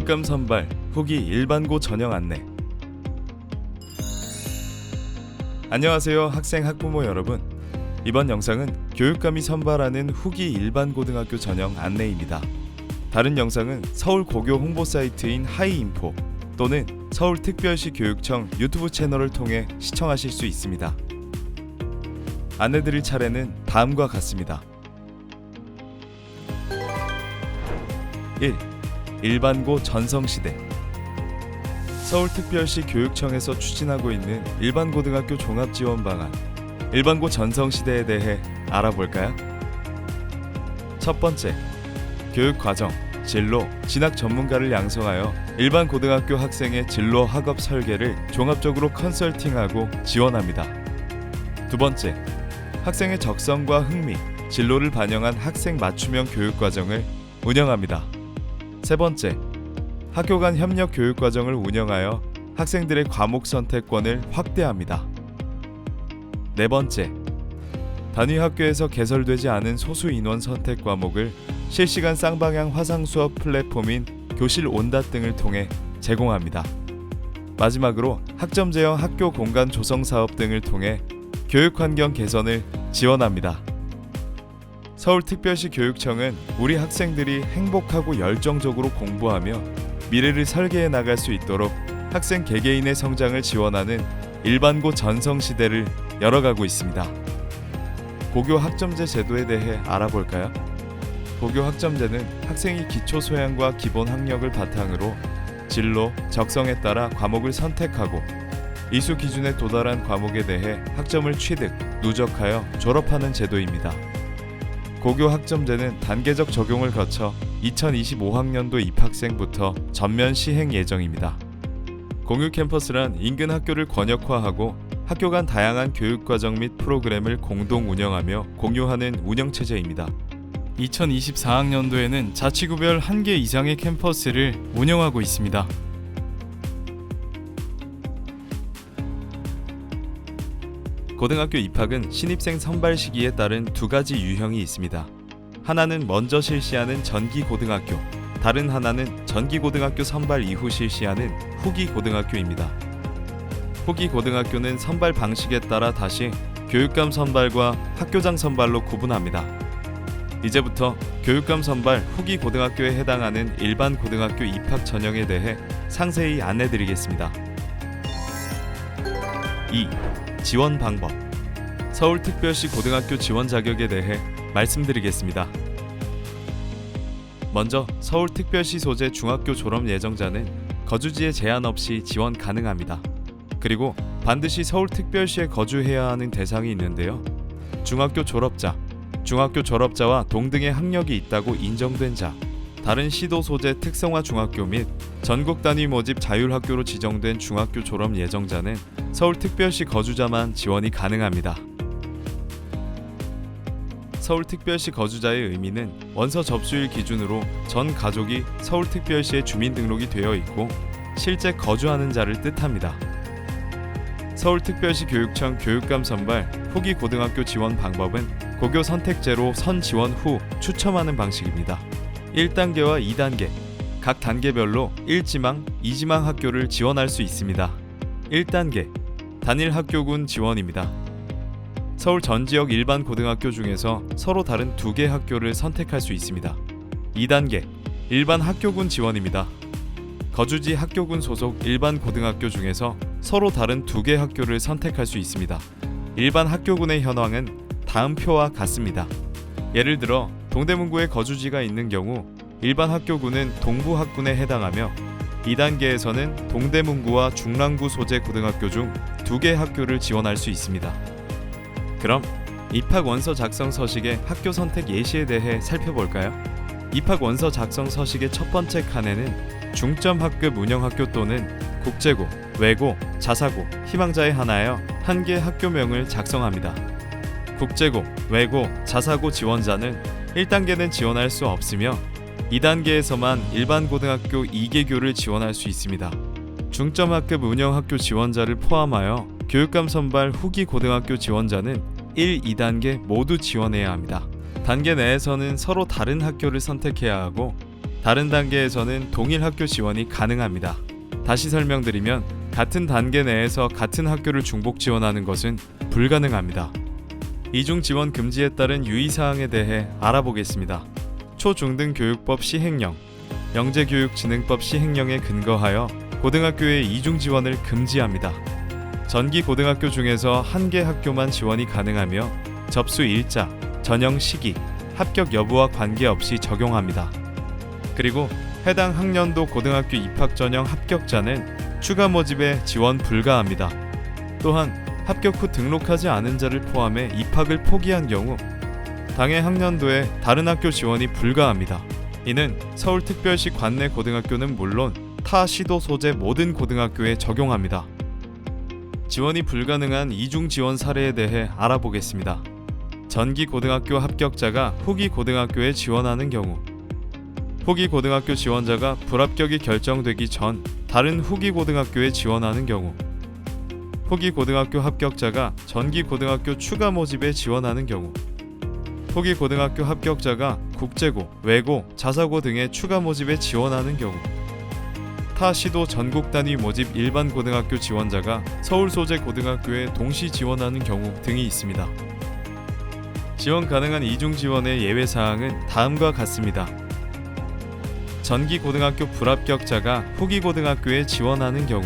교육감 선발 후기 일반고 전형 안내. 안녕하세요 학생 학부모 여러분. 이번 영상은 교육감이 선발하는 후기 일반고등학교 전형 안내입니다. 다른 영상은 서울고교 홍보 사이트인 하이인포 또는 서울특별시 교육청 유튜브 채널을 통해 시청하실 수 있습니다. 안내드릴 차례는 다음과 같습니다. 1. 일반고 전성시대. 서울특별시 교육청에서 추진하고 있는 일반고등학교 종합지원방안 일반고 전성시대에 대해 알아볼까요? 첫 번째, 교육과정, 진로, 진학 전문가를 양성하여 일반고등학교 학생의 진로 학업 설계를 종합적으로 컨설팅하고 지원합니다. 두 번째, 학생의 적성과 흥미, 진로를 반영한 학생 맞춤형 교육과정을 운영합니다. 세 번째, 학교 간 협력 교육과정을 운영하여 학생들의 과목 선택권을 확대합니다. 네 번째, 단위 학교에서 개설되지 않은 소수 인원 선택 과목을 실시간 쌍방향 화상 수업 플랫폼인 교실 온닷 등을 통해 제공합니다. 마지막으로 학점 제형 학교 공간 조성 사업 등을 통해 교육 환경 개선을 지원합니다. 서울특별시 교육청은 우리 학생들이 행복하고 열정적으로 공부하며 미래를 설계해 나갈 수 있도록 학생 개개인의 성장을 지원하는 일반고 전성시대를 열어가고 있습니다. 고교 학점제 제도에 대해 알아볼까요? 고교 학점제는 학생이 기초 소양과 기본 학력을 바탕으로 진로, 적성에 따라 과목을 선택하고 이수 기준에 도달한 과목에 대해 학점을 취득, 누적하여 졸업하는 제도입니다. 고교 학점제는 단계적 적용을 거쳐 2025학년도 입학생부터 전면 시행 예정입니다. 공유 캠퍼스란 인근 학교를 권역화하고 학교 간 다양한 교육과정 및 프로그램을 공동 운영하며 공유하는 운영체제입니다. 2024학년도에는 자치구별 1개 이상의 캠퍼스를 운영하고 있습니다. 고등학교 입학은 신입생 선발 시기에 따른 두 가지 유형이 있습니다. 하나는 먼저 실시하는 전기고등학교, 다른 하나는 전기고등학교 선발 이후 실시하는 후기고등학교입니다. 후기고등학교는 선발 방식에 따라 다시 교육감 선발과 학교장 선발로 구분합니다. 이제부터 교육감 선발 후기고등학교에 해당하는 일반 고등학교 입학 전형에 대해 상세히 안내드리겠습니다. 2. 지원 방법. 서울특별시 고등학교 지원 자격에 대해 말씀드리겠습니다. 먼저 서울특별시 소재 중학교 졸업 예정자는 거주지에 제한 없이 지원 가능합니다. 그리고 반드시 서울특별시에 거주해야 하는 대상이 있는데요. 중학교 졸업자와 동등의 학력이 있다고 인정된 자, 다른 시도 소재 특성화 중학교 및 전국 단위 모집 자율학교로 지정된 중학교 졸업 예정자는 서울특별시 거주자만 지원이 가능합니다. 서울특별시 거주자의 의미는 원서 접수일 기준으로 전 가족이 서울특별시에 주민등록이 되어 있고 실제 거주하는 자를 뜻합니다. 서울특별시 교육청 교육감 선발 후기 고등학교 지원 방법은 고교 선택제로 선 지원 후 추첨하는 방식입니다. 1단계와 2단계, 각 단계별로 1지망, 2지망 학교를 지원할 수 있습니다. 1단계, 단일 학교군 지원입니다. 서울 전 지역 일반 고등학교 중에서 서로 다른 2개 학교를 선택할 수 있습니다. 2단계, 일반 학교군 지원입니다. 거주지 학교군 소속 일반 고등학교 중에서 서로 다른 2개 학교를 선택할 수 있습니다. 일반 학교군의 현황은 다음 표와 같습니다. 예를 들어 동대문구에 거주지가 있는 경우 일반 학교군은 동부학군에 해당하며 2단계에서는 동대문구와 중랑구 소재 고등학교 중 2개 학교를 지원할 수 있습니다. 그럼 입학 원서 작성 서식의 학교 선택 예시에 대해 살펴볼까요? 입학 원서 작성 서식의 첫 번째 칸에는 중점 학급 운영학교 또는 국제고, 외고, 자사고, 희망자에 한하여 1개 학교명을 작성합니다. 국제고, 외고, 자사고 지원자는 1단계는 지원할 수 없으며 2단계에서만 일반 고등학교 2개교를 지원할 수 있습니다. 중점학급 운영학교 지원자를 포함하여 교육감 선발 후기 고등학교 지원자는 1, 2단계 모두 지원해야 합니다. 단계 내에서는 서로 다른 학교를 선택해야 하고 다른 단계에서는 동일 학교 지원이 가능합니다. 다시 설명드리면 같은 단계 내에서 같은 학교를 중복 지원하는 것은 불가능합니다. 이중 지원 금지에 따른 유의사항에 대해 알아보겠습니다. 초중등교육법 시행령, 영재교육진흥법 시행령에 근거하여 고등학교의 이중 지원을 금지합니다. 전기 고등학교 중에서 한 개 학교만 지원이 가능하며 접수 일자, 전형 시기, 합격 여부와 관계없이 적용합니다. 그리고 해당 학년도 고등학교 입학 전형 합격자는 추가 모집에 지원 불가합니다. 또한 합격 후 등록하지 않은 자를 포함해 입학을 포기한 경우 당해 학년도에 다른 학교 지원이 불가합니다. 이는 서울특별시 관내 고등학교는 물론 타 시도 소재 모든 고등학교에 적용합니다. 지원이 불가능한 이중 지원 사례에 대해 알아보겠습니다. 전기 고등학교 합격자가 후기 고등학교에 지원하는 경우, 후기 고등학교 지원자가 불합격이 결정되기 전 다른 후기 고등학교에 지원하는 경우, 후기 고등학교 합격자가 전기 고등학교 추가 모집에 지원하는 경우, 후기 고등학교 합격자가 국제고, 외고, 자사고 등의 추가 모집에 지원하는 경우, 타 시도 전국 단위 모집 일반 고등학교 지원자가 서울 소재 고등학교에 동시 지원하는 경우 등이 있습니다. 지원 가능한 이중 지원의 예외 사항은 다음과 같습니다. 전기 고등학교 불합격자가 후기 고등학교에 지원하는 경우,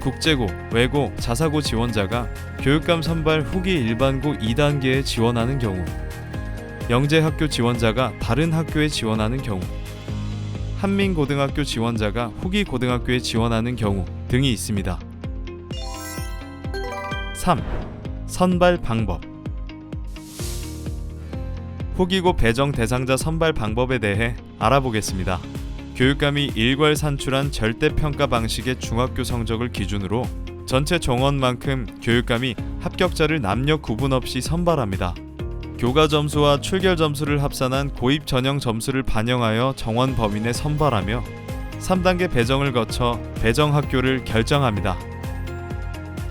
국제고, 외고, 자사고 지원자가 교육감 선발 후기 일반고 2단계에 지원하는 경우, 영재학교 지원자가 다른 학교에 지원하는 경우, 한민고등학교 지원자가 후기 고등학교에 지원하는 경우 등이 있습니다. 3. 선발 방법. 후기고 배정 대상자 선발 방법에 대해 알아보겠습니다. 교육감이 일괄 산출한 절대평가 방식의 중학교 성적을 기준으로 전체 정원만큼 교육감이 합격자를 남녀 구분 없이 선발합니다. 교과 점수와 출결 점수를 합산한 고입 전형 점수를 반영하여 정원 범위 내 선발하며 3단계 배정을 거쳐 배정 학교를 결정합니다.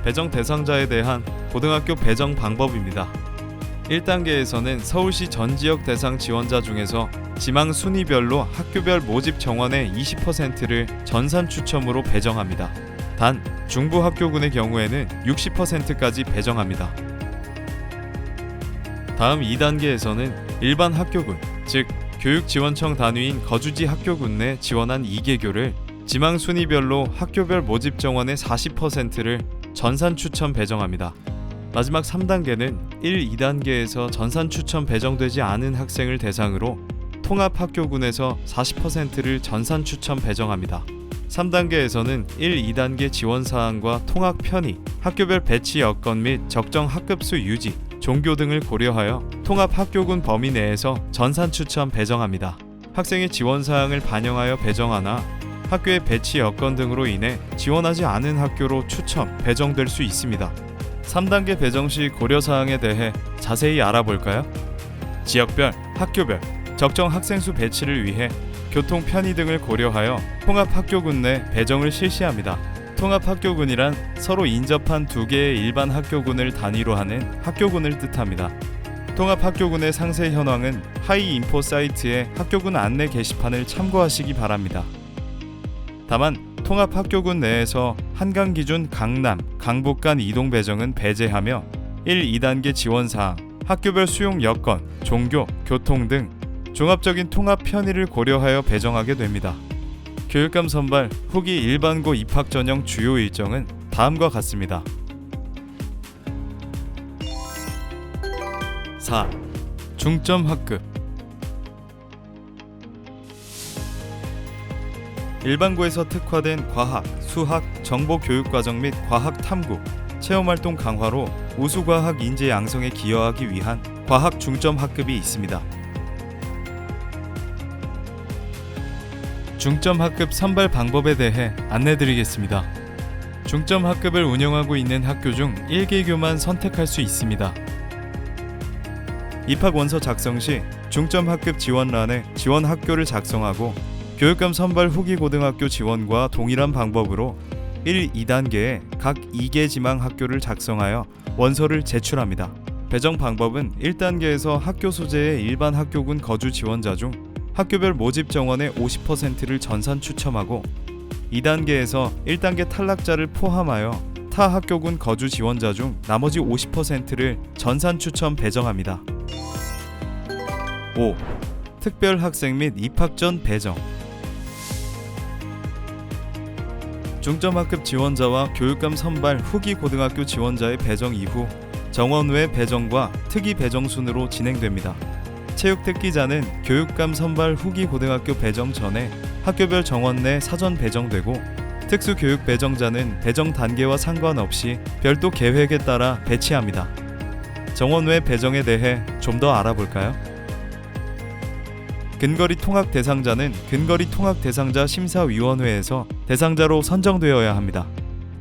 배정 대상자에 대한 고등학교 배정 방법입니다. 1단계에서는 서울시 전 지역 대상 지원자 중에서 지망 순위별로 학교별 모집 정원의 20%를 전산 추첨으로 배정합니다. 단 중부 학교군의 경우에는 60%까지 배정합니다. 다음 2단계에서는 일반 학교군, 즉 교육지원청 단위인 거주지 학교군 내 지원한 2개교를 지망 순위별로 학교별 모집 정원의 40%를 전산 추첨 배정합니다. 마지막 3단계는 1, 2단계에서 전산 추첨 배정되지 않은 학생을 대상으로 통합 학교군에서 40%를 전산 추첨 배정합니다. 3단계에서는 1, 2단계 지원 사항과 통학 편의, 학교별 배치 여건 및 적정 학급수 유지, 종교 등을 고려하여 통합 학교군 범위 내에서 전산 추첨 배정합니다. 학생의 지원 사항을 반영하여 배정하나 학교의 배치 여건 등으로 인해 지원하지 않은 학교로 추첨, 배정될 수 있습니다. 3단계 배정 시 고려 사항에 대해 자세히 알아볼까요? 지역별, 학교별, 적정 학생수 배치를 위해 교통 편의 등을 고려하여 통합 학교군 내 배정을 실시합니다. 통합 학교군이란 서로 인접한 두 개의 일반 학교군을 단위로 하는 학교군을 뜻합니다. 통합 학교군의 상세 현황은 하이 인포 사이트의 학교군 안내 게시판을 참고하시기 바랍니다. 다만 통합 학교군 내에서 한강 기준 강남, 강북 간 이동 배정은 배제하며 1, 2단계 지원 사항, 학교별 수용 여건, 종교, 교통 등 종합적인 통합 편의를 고려하여 배정하게 됩니다. 교육감 선발 후기 일반고 입학 전형 주요 일정은 다음과 같습니다. 4. 중점 학급. 일반고에서 특화된 과학, 수학, 정보교육과정 및 과학 탐구, 체험활동 강화로 우수과학 인재 양성에 기여하기 위한 과학 중점 학급이 있습니다. 중점 학급 선발 방법에 대해 안내드리겠습니다. 중점 학급을 운영하고 있는 학교 중 1개교만 선택할 수 있습니다. 입학 원서 작성 시 중점 학급 지원란에 지원 학교를 작성하고 교육감 선발 후기 고등학교 지원과 동일한 방법으로 1, 2단계에 각 2개 지망 학교를 작성하여 원서를 제출합니다. 배정 방법은 1단계에서 학교 소재의 일반 학교군 거주 지원자 중 학교별 모집 정원의 50%를 전산 추첨하고 2단계에서 1단계 탈락자를 포함하여 타 학교군 거주 지원자 중 나머지 50%를 전산 추첨 배정합니다. 5. 특별 학생 및 입학 전 배정. 중점학급 지원자와 교육감 선발 후기 고등학교 지원자의 배정 이후 정원 외 배정과 특이 배정 순으로 진행됩니다. 체육 특기자는 교육감 선발 후기 고등학교 배정 전에 학교별 정원 내 사전 배정되고 특수교육 배정자는 배정 단계와 상관없이 별도 계획에 따라 배치합니다. 정원 외 배정에 대해 좀 더 알아볼까요? 근거리 통학 대상자는 근거리 통학 대상자 심사위원회에서 대상자로 선정되어야 합니다.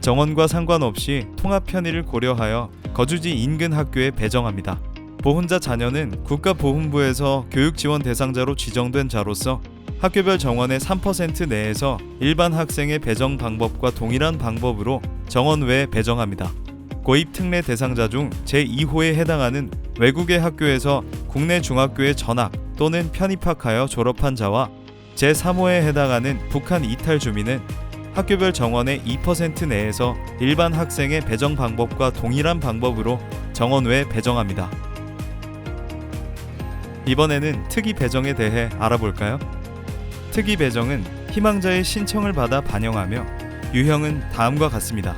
정원과 상관없이 통합 편의를 고려하여 거주지 인근 학교에 배정합니다. 보훈자 자녀는 국가보훈부에서 교육지원 대상자로 지정된 자로서 학교별 정원의 3% 내에서 일반 학생의 배정 방법과 동일한 방법으로 정원 외에 배정합니다. 고입 특례 대상자 중 제2호에 해당하는 외국의 학교에서 국내 중학교에 전학 또는 편입학하여 졸업한 자와 제3호에 해당하는 북한 이탈 주민은 학교별 정원의 2% 내에서 일반 학생의 배정 방법과 동일한 방법으로 정원 외에 배정합니다. 이번에는 특이 배정에 대해 알아볼까요? 특이 배정은 희망자의 신청을 받아 반영하며 유형은 다음과 같습니다.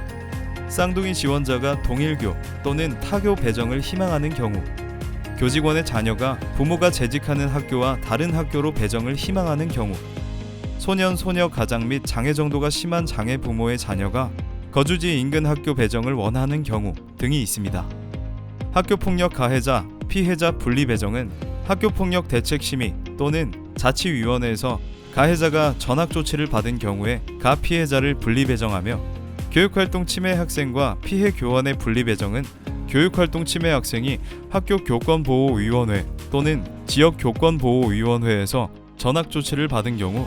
쌍둥이 지원자가 동일교 또는 타교 배정을 희망하는 경우, 교직원의 자녀가 부모가 재직하는 학교와 다른 학교로 배정을 희망하는 경우, 소년, 소녀 가장 및 장애 정도가 심한 장애 부모의 자녀가 거주지 인근 학교 배정을 원하는 경우 등이 있습니다. 학교폭력 가해자, 피해자 분리 배정은 학교폭력 대책심의 또는 자치위원회에서 가해자가 전학 조치를 받은 경우에 가 피해자를 분리 배정하며 교육활동 침해 학생과 피해 교원의 분리 배정은 교육활동 침해 학생이 학교 교권보호위원회 또는 지역교권보호위원회에서 전학 조치를 받은 경우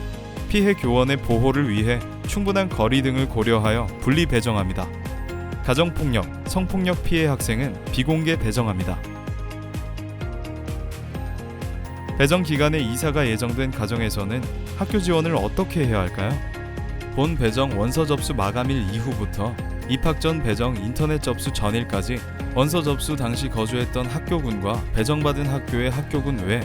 피해 교원의 보호를 위해 충분한 거리 등을 고려하여 분리 배정합니다. 가정폭력, 성폭력 피해 학생은 비공개 배정합니다. 배정 기간에 이사가 예정된 가정에서는 학교 지원을 어떻게 해야 할까요? 본 배정 원서 접수 마감일 이후부터 입학 전 배정 인터넷 접수 전일까지 원서 접수 당시 거주했던 학교군과 배정받은 학교의 학교군 외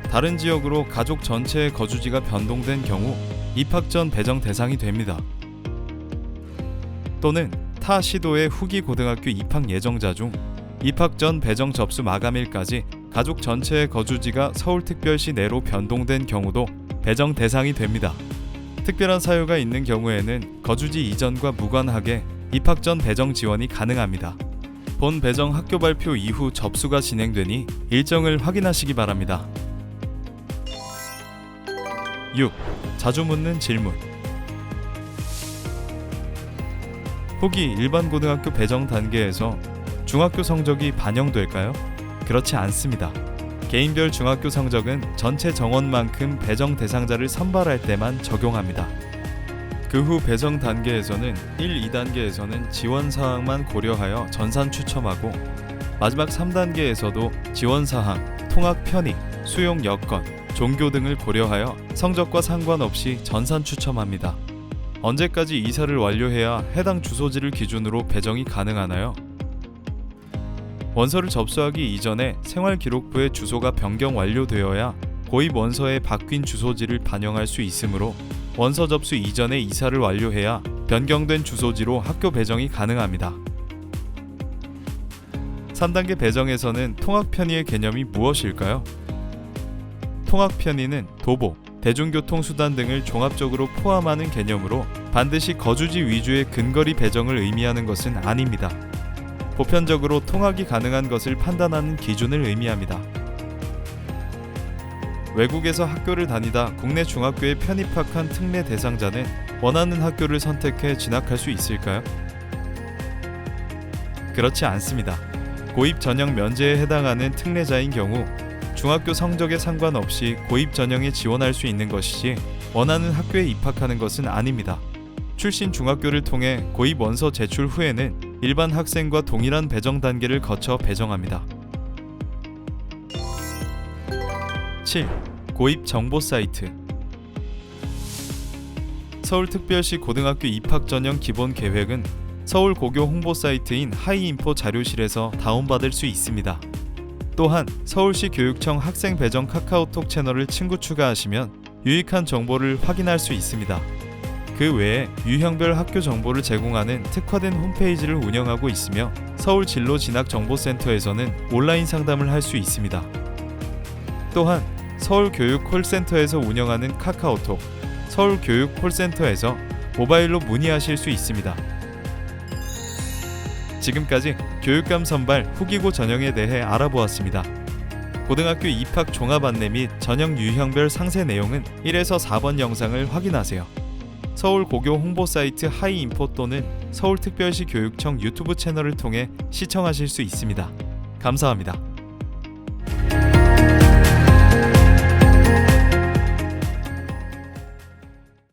다른 지역으로 가족 전체의 거주지가 변동된 경우 입학 전 배정 대상이 됩니다. 또는 타 시도의 후기 고등학교 입학 예정자 중 입학 전 배정 접수 마감일까지 가족 전체의 거주지가 서울특별시 내로 변동된 경우도 배정 대상이 됩니다. 특별한 사유가 있는 경우에는 거주지 이전과 무관하게 입학 전 배정 지원이 가능합니다. 본 배정 학교 발표 이후 접수가 진행되니 일정을 확인하시기 바랍니다. 6. 자주 묻는 질문. 후기 일반 고등학교 배정 단계에서 중학교 성적이 반영될까요? 그렇지 않습니다. 개인별 중학교 성적은 전체 정원만큼 배정 대상자를 선발할 때만 적용합니다. 그 후 배정 단계에서는 1, 2단계에서는 지원사항만 고려하여 전산 추첨하고 마지막 3단계에서도 지원사항, 통학 편의, 수용 여건, 종교 등을 고려하여 성적과 상관없이 전산 추첨합니다. 언제까지 이사를 완료해야 해당 주소지를 기준으로 배정이 가능하나요? 원서를 접수하기 이전에 생활기록부의 주소가 변경 완료되어야 고입 원서에 바뀐 주소지를 반영할 수 있으므로 원서 접수 이전에 이사를 완료해야 변경된 주소지로 학교 배정이 가능합니다. 3단계 배정에서는 통학 편의의 개념이 무엇일까요? 통학 편의는 도보, 대중교통수단 등을 종합적으로 포함하는 개념으로 반드시 거주지 위주의 근거리 배정을 의미하는 것은 아닙니다. 보편적으로 통학이 가능한 것을 판단하는 기준을 의미합니다. 외국에서 학교를 다니다 국내 중학교에 편입학한 특례 대상자는 원하는 학교를 선택해 진학할 수 있을까요? 그렇지 않습니다. 고입 전형 면제에 해당하는 특례자인 경우 중학교 성적에 상관없이 고입 전형에 지원할 수 있는 것이지 원하는 학교에 입학하는 것은 아닙니다. 출신 중학교를 통해 고입 원서 제출 후에는 일반 학생과 동일한 배정 단계를 거쳐 배정합니다. 7. 고입 정보 사이트. 서울특별시 고등학교 입학 전형 기본 계획은 서울고교 홍보 사이트인 하이인포 자료실에서 다운받을 수 있습니다. 또한 서울시 교육청 학생 배정 카카오톡 채널을 친구 추가하시면 유익한 정보를 확인할 수 있습니다. 그 외에 유형별 학교 정보를 제공하는 특화된 홈페이지를 운영하고 있으며 서울 진로 진학 정보센터에서는 온라인 상담을 할 수 있습니다. 또한 서울교육 콜센터에서 운영하는 카카오톡, 서울교육 콜센터에서 모바일로 문의하실 수 있습니다. 지금까지 교육감 선발 후기고 전형에 대해 알아보았습니다. 고등학교 입학 종합 안내 및 전형 유형별 상세 내용은 1에서 4번 영상을 확인하세요. 서울고교 홍보 사이트 하이인포 또는 서울특별시 교육청 유튜브 채널을 통해 시청하실 수 있습니다. 감사합니다.